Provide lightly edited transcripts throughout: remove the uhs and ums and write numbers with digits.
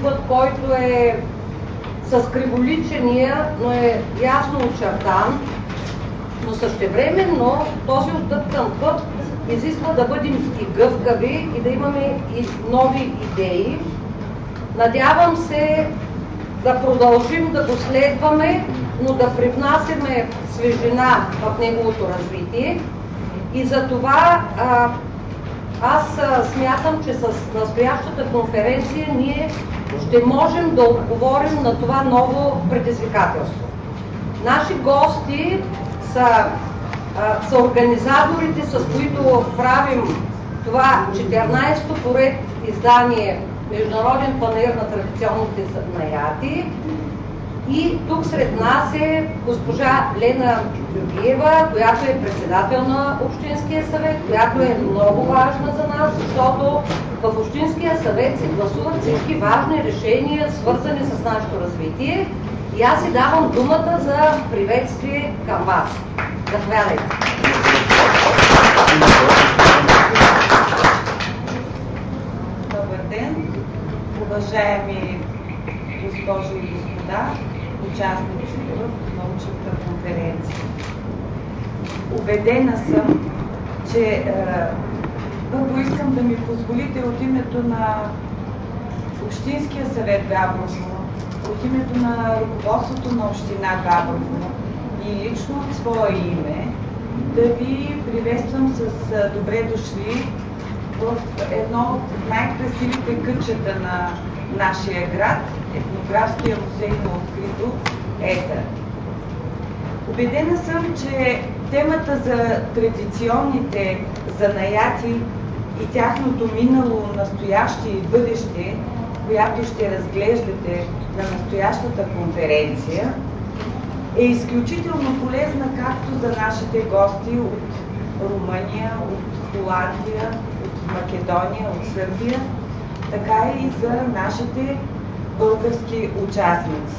път, който е с криволичения, но е ясно очертан, но същевременно този оттъпкан път изисква да бъдем и гъвкави и да имаме и нови идеи. Надявам се да продължим да го следваме, но да привнасяме свежина в неговото развитие. И за това аз смятам, че с настоящата конференция ние ще можем да отговорим на това ново предизвикателство. Наши гости са организаторите, с които правим това 14-то поред издание Международен панаир на традиционните занаяти. И тук сред нас е госпожа Лена Георгиева, която е председател на Общинския съвет, която е много важна за нас, защото в Общинския съвет се гласуват всички важни решения, свързани с нашето развитие. И аз си давам думата за приветствие към вас. Заповядайте. Добър ден, уважаеми госпожи и господа, участници в научната конференция. Убедена съм, че първо искам да ми позволите от името на Общинския съвет Габрово, от името на ръководството на община Габрово и лично от свое име да ви приветствам с добре дошли в едно от най-красивите кътчета на нашия град, Етнографския музей на открито Етър. Убедена съм, че темата за традиционните занаяти и тяхното минало, настояще и бъдеще, която ще разглеждате на настоящата конференция, е изключително полезна както за нашите гости от Румъния, от Холандия, от Македония, от Сърбия, така и за нашите български участници.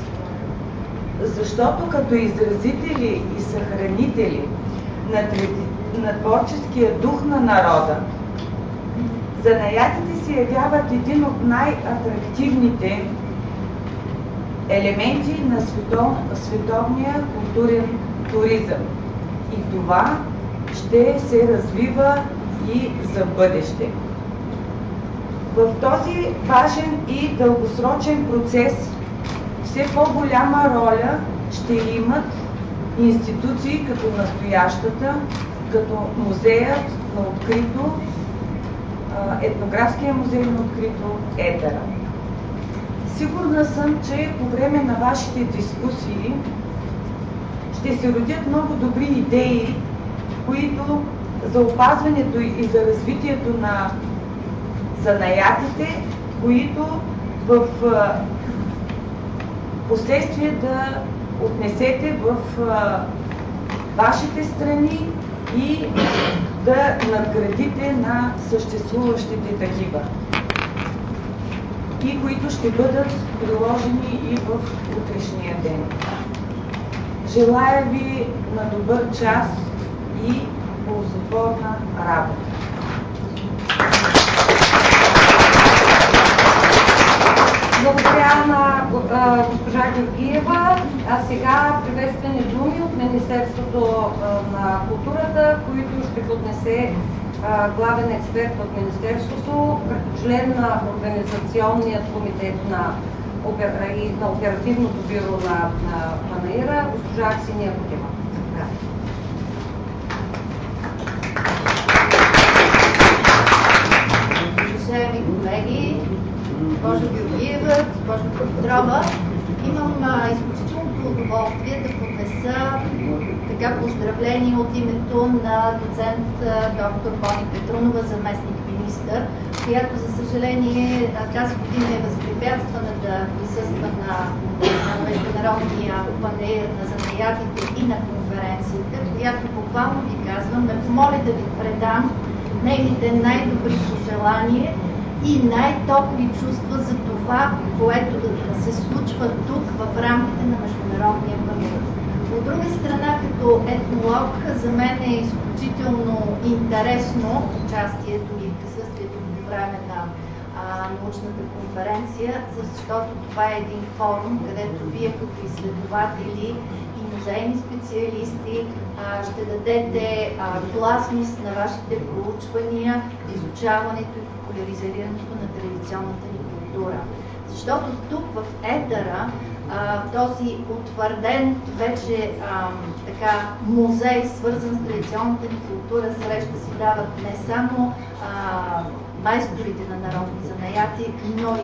Защото като изразители и съхранители на творческия дух на народа, занаятите се явяват един от най-атрактивните елементи на световния културен туризъм. И това ще се развива и за бъдеще. В този важен и дългосрочен процес все по-голяма роля ще имат институции като настоящата, като музеят на открито, Етнографския музей на открито Етъра. Сигурна съм, че по време на вашите дискусии ще се родят много добри идеи, които за опазването и за развитието на занаятите, които в последствие да отнесете в вашите страни и да надградите на съществуващите такива и които ще бъдат приложени и в утрешния ден. Желая ви на добър час и ползотворна работа. Благодаря на госпожа Георгиева. А сега приветствени думи от Министерството на културата, които ще поднесе главен експерт от Министерството, като член на Организационният комитет и на Оперативното бюро на панаира, госпожа Аксения Кутева. Уважаеми колеги, госпожа Георгиева, госпожа Петрова, имам изключителното удоволствие да поднеса така поздравление от името на доцент доктор Бони Петрунова, заместник-министър, която за съжаление тази година е възпрепятствана да присъства на Международния панаир на занаятите и на конференцията, която буквално ви казвам, ме помоли да ви предам нейните най-добри пожелания и най-топли чувства за това, което да се случва тук в рамките на Международния панаир. От друга страна, като етнолог, за мен е изключително интересно участието и присъствието по време на научната конференция, защото това е един форум, където вие като изследователи и музейни специалисти ще дадете гласност на вашите проучвания, изучаването и популяризирането на традиционната ни култура. Защото тук в етера този утвърден вече музей, свързан с традиционната ни култура, среща си дават не само майсторите на народни занаяти, но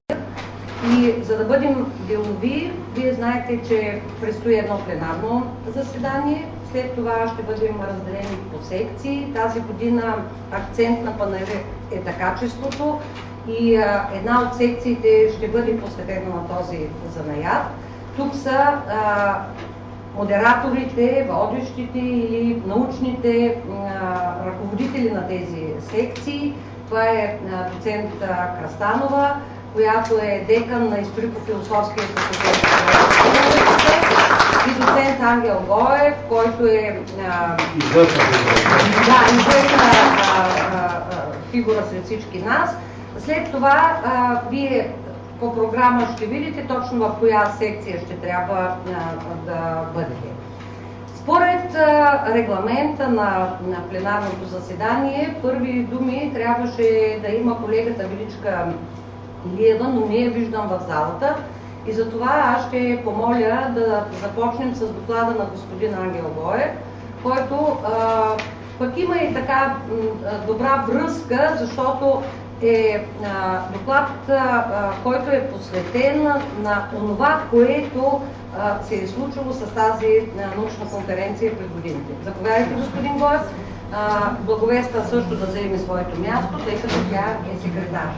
и за да бъдем делови, вие знаете, че предстои едно пленарно заседание. След това ще бъдем разделени по секции. Тази година акцент на панела е качеството и една от секциите ще бъде посветена на този занаят. Тук са модераторите, водещите или научните ръководители на тези секции. Това е доцент Кръстанова, която е декан на историко-философския факултет и доцент Ангел Гоев, който е известна фигура сред всички нас. След това вие по програма ще видите точно в коя секция ще трябва да бъдете. Според регламента на пленарното заседание, първи думи трябваше да има колегата Величка Илиева, но не я виждам в залата. И затова аз ще помоля да започнем с доклада на господин Ангел Гоев, който пък има и така добра връзка, защото е доклад, който е посветен на това, което се е случило с тази научна конференция през годините. Заповядайте, господин Гоев. Благовеста също да заеме своето място, тъй като тя е секретар.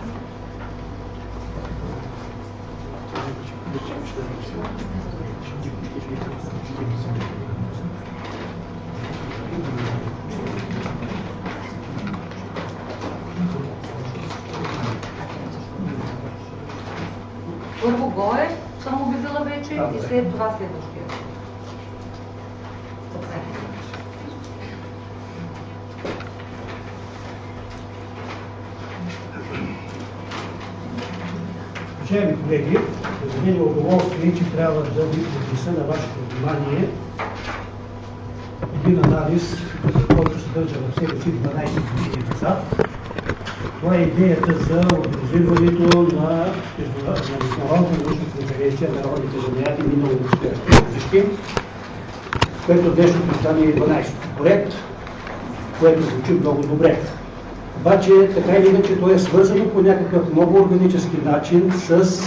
Първо Гоев съм обявила вече и след това следващия. Уважаеми колеги, за мен е удоволствие, че трябва да ви поднеса на вашето внимание един анализ, който съдържа в себе си 12 години назад. Това е идеята за организирането на Международната научна конференция на народните занаяти минало бъдеще, което днешното издание е 12-ти проект, което звучи много добре. Обаче, така или иначе, то е свързано по някакъв много органически начин с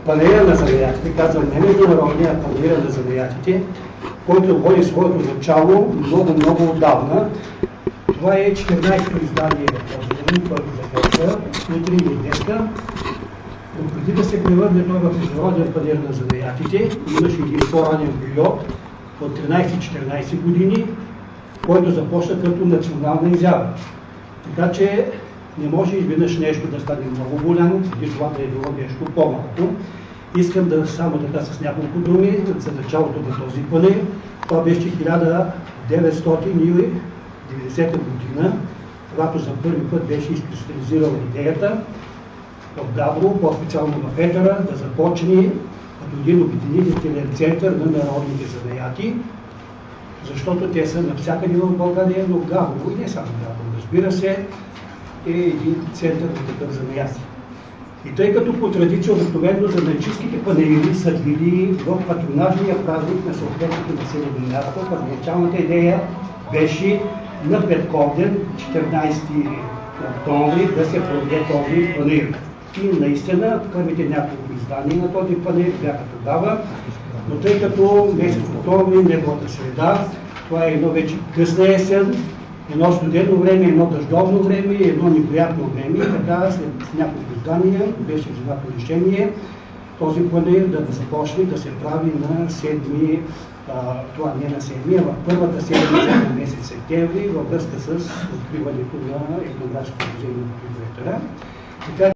панела на занаятите, казвам не международния, а панела на занаятите, който води своето начало много отдавна. Това е 14-то издание на този, който започва утре и днеска. Но преди да се превърне той в международен панел на занаятите, имаше един по-ранен период от 13-14 години, който започна като национална изява. Така че не може изведнъж нещо да стане много голямо, преди това да е било нещо по-малко. Искам да само така с няколко думи за началото на този панел. Това беше 1990 година, когато за първи път беше изкристализирала идеята в Габрово, по-специално в етера, да започне като един обединителен център на народните занаяти, защото те са навсякъде в България, но Габрово и не само Габрово, разбира се, е един център на такъв занаят. И тъй като по традиция обикновено занаятчийските панели са били в патронажния празник на съответното населено място, първоначалната идея беше на Петковден, 14 октомври, да се проведе този панел. И наистина първите няколко издания на този панел бяха тогава, но тъй като месец октомври, неговата среда, това е едно вече късна есен, едно студено време, едно дъждовно време, едно неприятно време, така след няколко издания беше взето решение този панел да започне да се прави на 7, това не на 7, а в първата седмица на месец септември във връзка с откриването на етнографското музей в Етера.